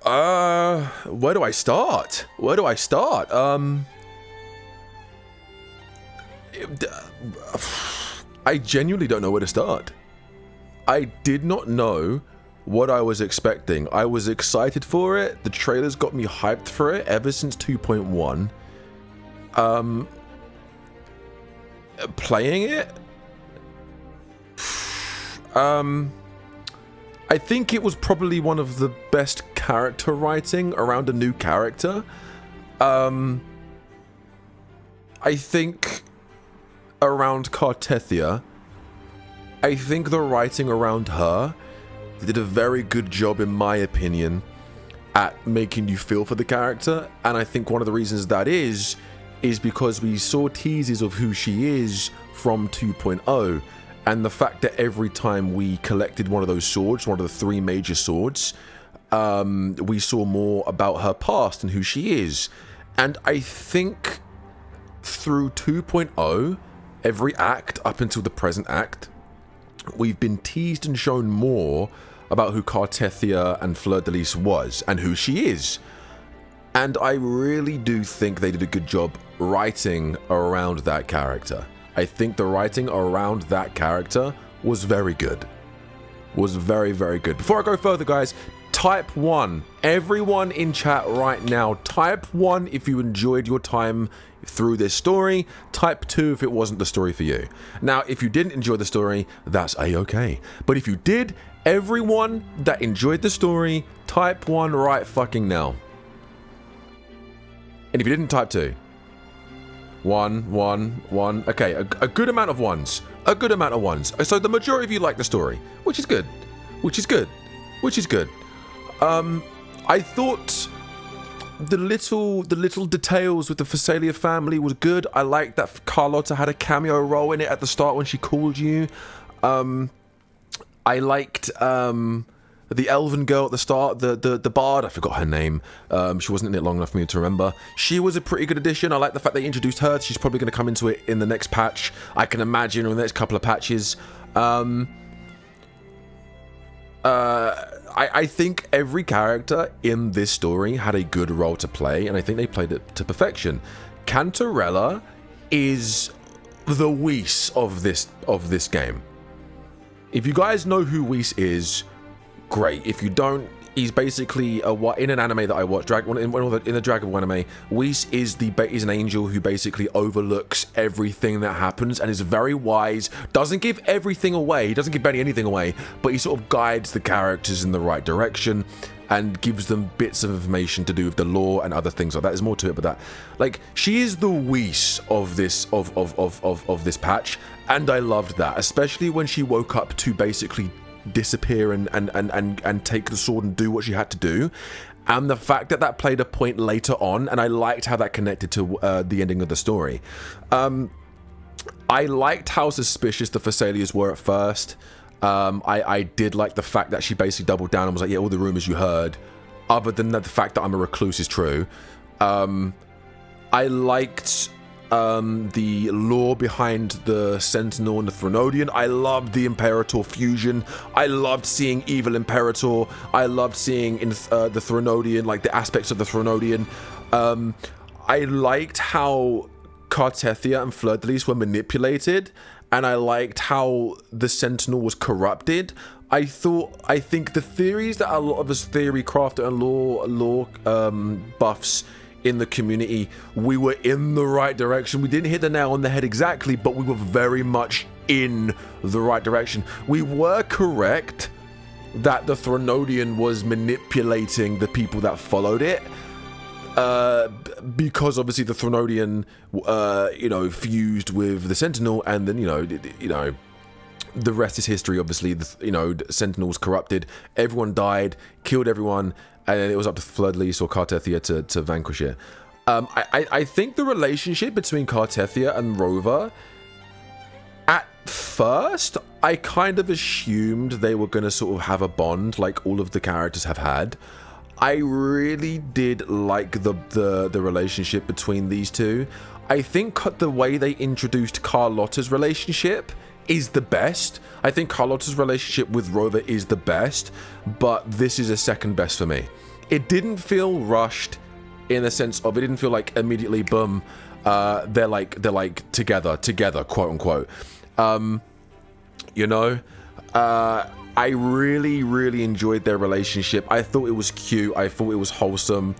Where do I start? I genuinely don't know where to start. I did not know what I was expecting. I was excited for it. The trailers got me hyped for it ever since 2.1. Playing it? I think it was probably one of the best character writing around a new character. I think around Cartethia, I think the writing around her did a very good job, in my opinion, at making you feel for the character. And I think one of the reasons that is because we saw teases of who she is from 2.0. And the fact that every time we collected one of those swords, one of the 3 major swords, we saw more about her past and who she is. And I think through 2.0, every act up until the present act, we've been teased and shown more about who Cartethia and Fleur-de-Lis was and who she is. And I really do think they did a good job writing around that character. I think the writing around that character was very good. Was very, very good. Before I go further, guys, type 1. Everyone in chat right now, type 1 if you enjoyed your time through this story. Type 2 if it wasn't the story for you. Now, if you didn't enjoy the story, that's a-okay. But if you did, everyone that enjoyed the story, type 1 right fucking now. And if you didn't, type 2. 1. Okay, a good amount of ones. A good amount of ones. So the majority of you like the story, which is good. I thought the little details with the Phasalia family was good. I liked that Carlotta had a cameo role in it at the start when she called you. I liked the elven girl at the start, the bard, I forgot her name. She wasn't in it long enough for me to remember. She was a pretty good addition. I like the fact they introduced her. She's probably going to come into it in the next patch. I can imagine in the next couple of patches. I think every character in this story had a good role to play, and I think they played it to perfection. Cantarella is the Whis of this game. If you guys know who Whis is, great. If you don't, he's basically in an anime that I watch, in the Dragon Ball anime, Whis is an angel who basically overlooks everything that happens and is very wise. Doesn't give everything away. He doesn't give barely anything away, but he sort of guides the characters in the right direction and gives them bits of information to do with the lore and other things like that. There's more to it, but that, like, she is the Whis of this of this patch, and I loved that, especially when she woke up to basically disappear and take the sword and do what she had to do, and the fact that played a point later on, and I liked how that connected to the ending of the story. I liked how suspicious the Phasalias were at first. I did like the fact that she basically doubled down and was like, yeah, all the rumors you heard, other than that, the fact that I'm a recluse is true. I liked the lore behind the Sentinel and the Threnodian. I loved the Imperator fusion. I loved seeing evil Imperator. I loved seeing in the Threnodian, like the aspects of the Threnodian. I liked how Cartethia and Fleur-de-Lis were manipulated, and I liked how the Sentinel was corrupted. I think the theories that a lot of us theory crafter and lore buffs in the community, we were in the right direction. We didn't hit the nail on the head exactly, but we were very much in the right direction. We were correct that the Threnodian was manipulating the people that followed it, because obviously the Threnodian, fused with the Sentinel, and then the rest is history. Obviously, the Sentinel's corrupted. Everyone died, killed everyone, and then it was up to Fleur-de-Lis or Cartethia to vanquish it. I think the relationship between Cartethia and Rover, at first, I kind of assumed they were going to sort of have a bond like all of the characters have had. I really did like the relationship between these two. I think the way they introduced Carlotta's relationship is the best. I think Carlotta's relationship with Rover is the best, but this is a second best for me. it didn't feel rushed in the sense of, it didn't feel like immediately boom, they're like together, quote unquote. You know, I really enjoyed their relationship. I thought it was cute. I thought it was wholesome.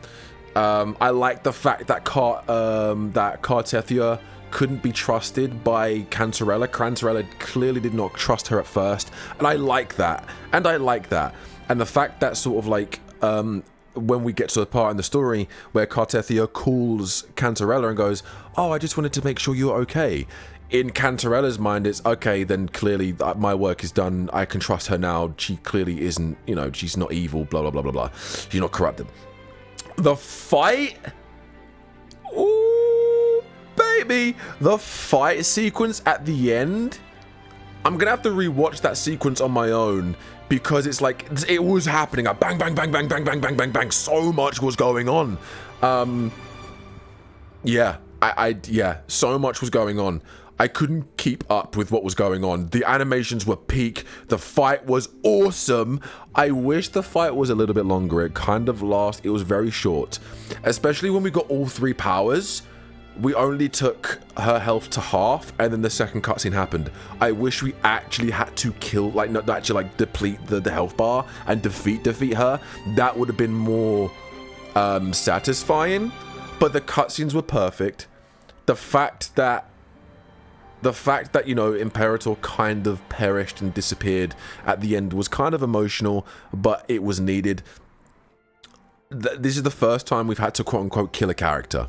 I like the fact that Cartethia couldn't be trusted by Cantarella. Cantarella clearly did not trust her at first, and I like that. And the fact that sort of like when we get to the part in the story where Cartethia calls Cantarella and goes, "Oh, I just wanted to make sure you're okay." In Cantarella's mind, it's okay, then clearly my work is done. I can trust her now. She clearly isn't, you know, she's not evil, blah, blah, blah, blah, blah. She's not corrupted. The fight? Ooh, baby. The fight sequence at the end? I'm going to have to rewatch that sequence on my own because it's like, it was happening. Bang, bang, bang, bang, bang, bang, bang, bang, bang. So much was going on. Yeah, yeah, so much was going on. I couldn't keep up with what was going on. The animations were peak. The fight was awesome. I wish the fight was a little bit longer. It kind of it was very short. Especially when we got all 3 powers. We only took her health to half, and then the second cutscene happened. I wish we actually had to kill, like, not actually like deplete the health bar and defeat her. That would have been more satisfying. But the cutscenes were perfect. The fact that, you know, Imperator kind of perished and disappeared at the end was kind of emotional, but it was needed. This is the first time we've had to quote-unquote kill a character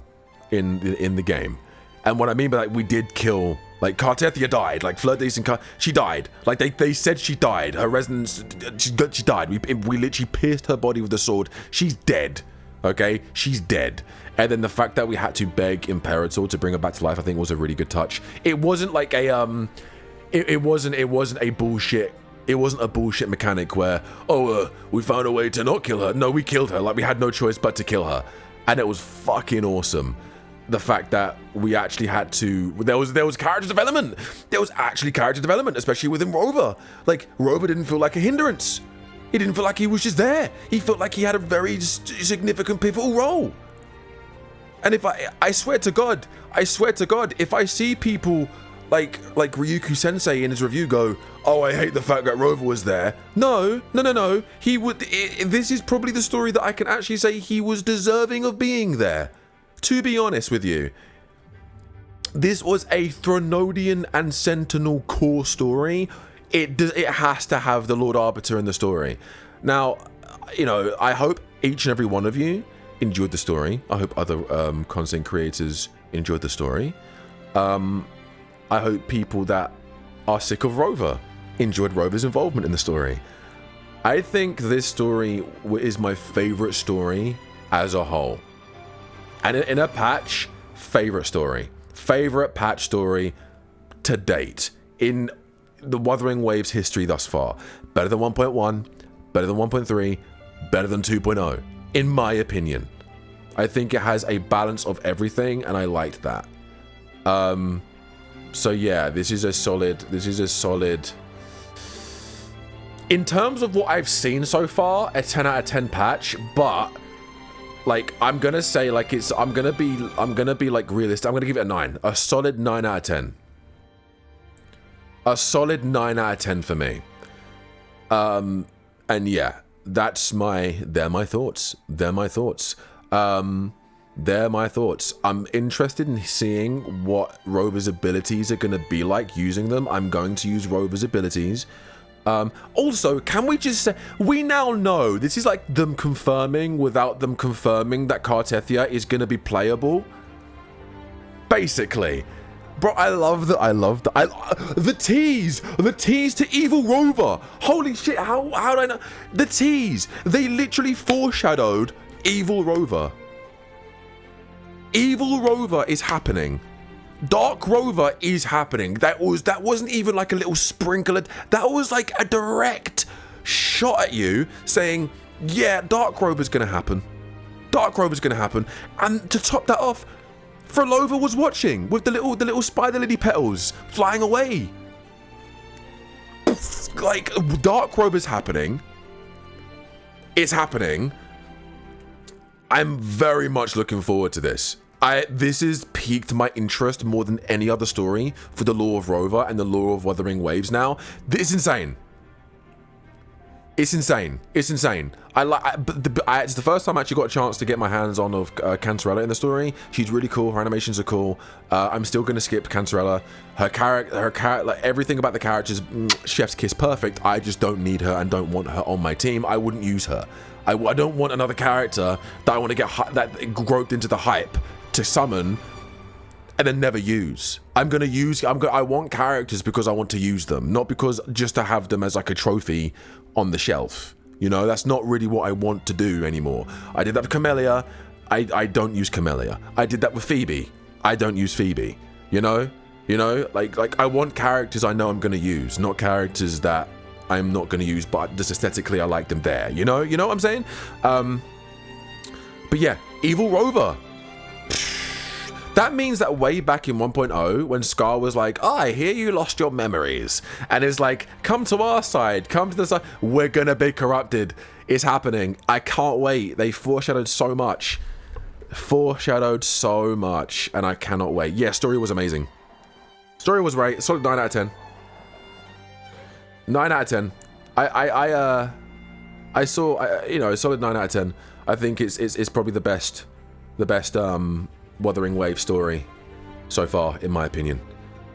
in the game. And what I mean by that, we did kill, like, Cartethia died, like, Fleur de she died. Like, they said she died. Her resonance, she died. We literally pierced her body with the sword. She's dead. Okay? She's dead. And then the fact that we had to beg Imperator to bring her back to life, I think was a really good touch. It wasn't like a it wasn't a bullshit. It wasn't a bullshit mechanic where, we found a way to not kill her. No, we killed her. Like, we had no choice but to kill her. And it was fucking awesome. The fact that we actually had to, there was character development. There was actually character development, especially within Rover. Like, Rover didn't feel like a hindrance. He didn't feel like he was just there. He felt like he had a very significant pivotal role. And if I swear to God, if I see people like Ryuku Sensei in his review go, "Oh, I hate the fact that Rover was there." No. He would. This is probably the story that I can actually say he was deserving of being there. To be honest with you, this was a Thronodian and Sentinel core story. It has to have the Lord Arbiter in the story. Now, you know, I hope each and every one of you enjoyed the story. I hope other content creators enjoyed the story. I hope people that are sick of Rover enjoyed Rover's involvement in the story. I think this story is my favorite story as a whole. And in a patch, favorite patch story to date in the Wuthering Waves history thus far. Better than 1.1, better than 1.3, better than 2.0. In my opinion. I think it has a balance of everything, and I liked that. So yeah, this is a solid. In terms of what I've seen so far, a 10 out of 10 patch, but like I'm gonna say like I'm gonna be like realistic. I'm gonna give it a 9. A solid 9 out of 10. A solid 9 out of 10 for me. And yeah, they're my thoughts. I'm interested in seeing what Rover's abilities are going to be like using them. I'm going to use Rover's abilities. Also, can we just say, we now know, this is like them confirming without them confirming that Cartethia is going to be playable. Basically. Bro, the tease to Evil Rover. Holy shit, how did I know? The tease, they literally foreshadowed Evil Rover. Evil Rover is happening. Dark Rover is happening. That wasn't even like a little sprinkle. That was like a direct shot at you saying, yeah, Dark Rover's gonna happen. And to top that off, Frolova was watching with the little spider lily petals flying away. Like, Dark Rover's happening. It's happening. I'm very much looking forward to this. This has piqued my interest more than any other story for the lore of Rover and the lore of Wuthering Waves now. This is insane. It's insane. It's insane. It's the first time I actually got a chance to get my hands on of Cantarella in the story. She's really cool. Her animations are cool. I'm still gonna skip Cantarella. Her character, like everything about the characters, chef's kiss perfect. I just don't need her and don't want her on my team. I wouldn't use her. I don't want another character that I want to get that groped into the hype to summon and then never use. I want characters because I want to use them, not because just to have them as like a trophy on the shelf. You know, that's not really what I want to do anymore. I did that with Camellia. I don't use Camellia. I did that with Phoebe. I don't use Phoebe. You know, like I want characters I know I'm gonna use, not characters that I'm not gonna use, but just aesthetically I like them there. You know what I'm saying? But yeah, Evil Rover. That means that way back in 1.0, when Scar was like, oh, I hear you lost your memories. And it's like, come to our side, come to the side. We're gonna be corrupted. It's happening. I can't wait. They foreshadowed so much. And I cannot wait. Yeah, story was amazing. Story was right. Solid 9 out of 10. 9 out of 10. I saw, you know, solid 9 out of 10. I think it's probably the best Wuthering Wave story so far, in my opinion.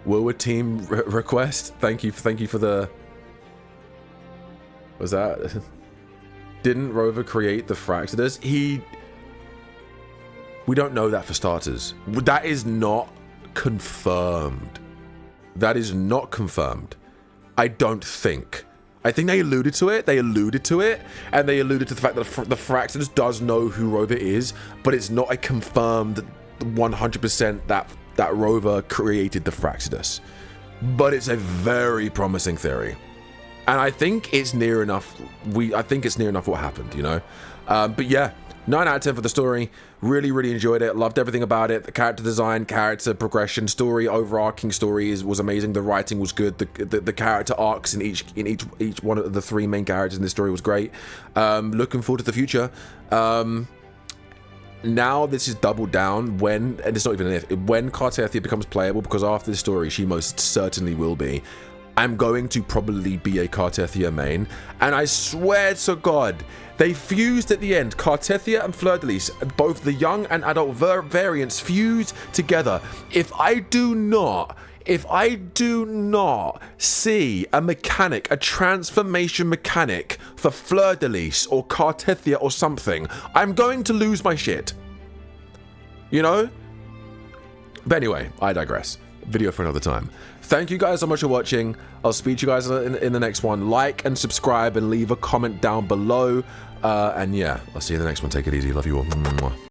Willwood team request. Thank you for the. Was that? Didn't Rover create the Fractidus? We don't know that for starters. That is not confirmed. That is not confirmed. I don't think. I think they alluded to it. And they alluded to the fact that the Fractidus does know who Rover is, but it's not a confirmed 100% that Rover created the Fractidus. But it's a very promising theory, and I think it's near enough. I think it's near enough what happened, you know. But yeah, 9 out of 10 for the story. Really enjoyed it. Loved everything about it. The character design, character progression, story, overarching story was amazing. The writing was good. The character arcs in each one of the 3 main characters in this story was great. Looking forward to the future. Now this is doubled down when, and it's not even an if, when Cartethia becomes playable, because after this story she most certainly will be. I'm going to probably be a Cartethia main, and I swear to God, they fused at the end. Cartethia and Fleur-de-Lis, both the young and adult variants, fused together. If I do not see a mechanic, a transformation mechanic for Fleur-de-Lis or Cartethia or something, I'm going to lose my shit. You know? But anyway, I digress. Video for another time. Thank you guys so much for watching. I'll speak to you guys in the next one. Like and subscribe and leave a comment down below. And yeah, I'll see you in the next one. Take it easy. Love you all. Mwah.